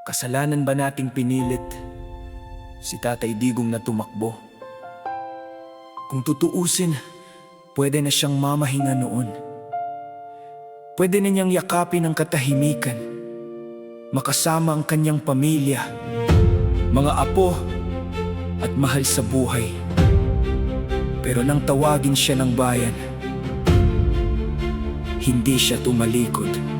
Kasalanan ba nating pinilit si Tatay Digong na tumakbo? Kung tutuusin, pwede na siyang mamahinga noon. Pwede na niyang yakapin ang katahimikan, makasama ang kanyang pamilya, mga apo at mahal sa buhay. Pero nang tawagin siya ng bayan, hindi siya tumalikod.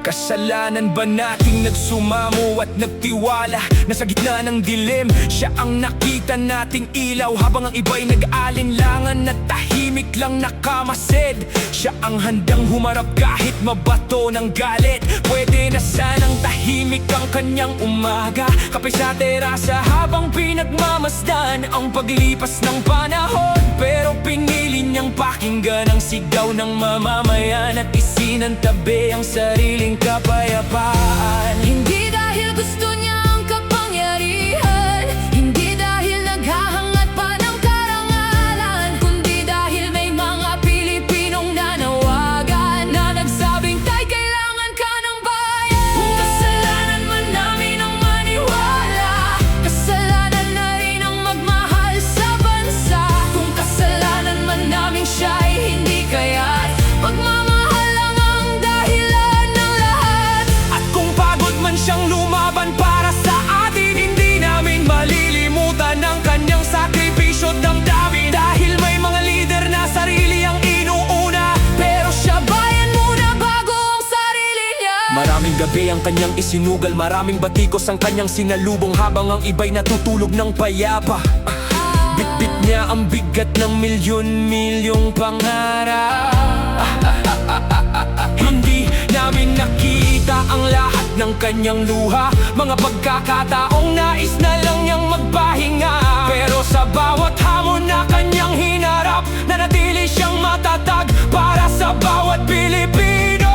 Kasalanan ba nating nagsumamo at nagtiwala na sa gitna ng dilim siya ang nakita nating ilaw, habang ang iba'y nag-alinlangan at tahimik lang nakamasid. Siya ang handang humarap kahit mabato ng galit. Pwede na sanang tahimik ang kanyang umaga, kape sa terasa habang pinagmamasdan ang paglipas ng panahon. Pero pinili niyang pakinggan ang sigaw ng mamamayan at isinantabi ang sariling kapayapaan. Hindi dahil gusto niya ang kapangyarihan, hindi dahil naghahangad pa ng karangalan, kundi dahil may mga Pilipinong nanawagan na nagsabing, "Tay, kailangan ka ng bayan." Kung kasalanan man namin ang maniwala, kasalanan na rin ang magmahal sa bansa. Kung kasalanan man namin siya ay hindi kaya't pagmamahal lang ang dahilan ng lahat. At kung pagod man siyang lumaban para sa atin, hindi namin malilimutan ang kanyang sakripisyo damdamin. Dahil may mga lider na sarili ang inuuna, pero siya bayan muna bago ang sarili niya. Maraming gabi ang kanyang isinugal, maraming batikos ang kanyang sinalubong, habang ang iba'y natutulog ng payapa. Bitbit niya ang bigat ng milyon-milyong pangarap. Hindi namin nakita ang lahat ng kanyang luha, mga pagkakataong nais na lang niyang magpahinga. Pero sa bawat hamon na kanyang hinarap, nanatili siyang matatag para sa bawat Pilipino.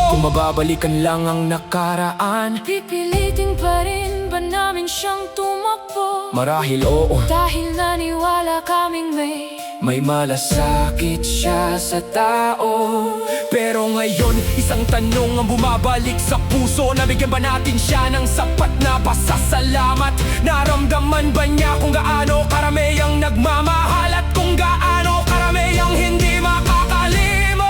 Kung mababalikan lang ang nakaraan, pipilitin pa rin ba namin siyang tumakbo? Marahil oo, dahil naniwala kaming may malasakit siya sa tao. Pero ngayon, isang tanong ang bumabalik sa puso: nabigyan ba natin siya ng sapat na pasasalamat? Naramdaman ba niya kung gaano karami ang nagmamahal at kung gaano karami ang hindi makakalimot?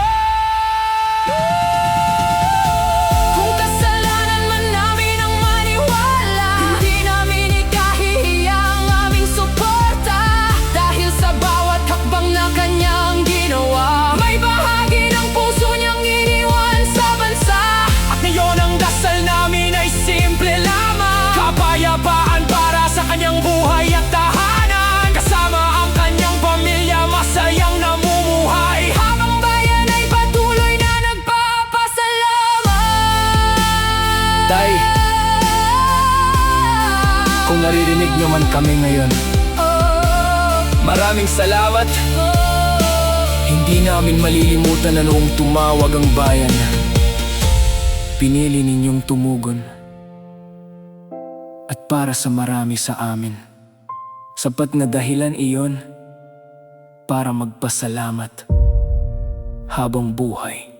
Kung kasalanan man namin ang maniwala, hindi namin ikahihiya ang aming suporta. Dahil sa bawat hakbang na kanyang ginawa, may bahagi ng puso niyang iniwan sa bansa. At ngayon ang dasal namin ay simple lamang: kapayapaan para sa kanyang buhay at tahanan, kasama ang kanyang pamilya, masayang namumuhay, habang bayan ay patuloy na nagpapasalamat. Tay, kung naririnig niyo man kami ngayon, maraming salamat. Hindi namin malilimutan na noong tumawag ang bayan, pinili ninyong tumugon. At para sa marami sa amin, sapat na dahilan iyon para magpasalamat habang buhay.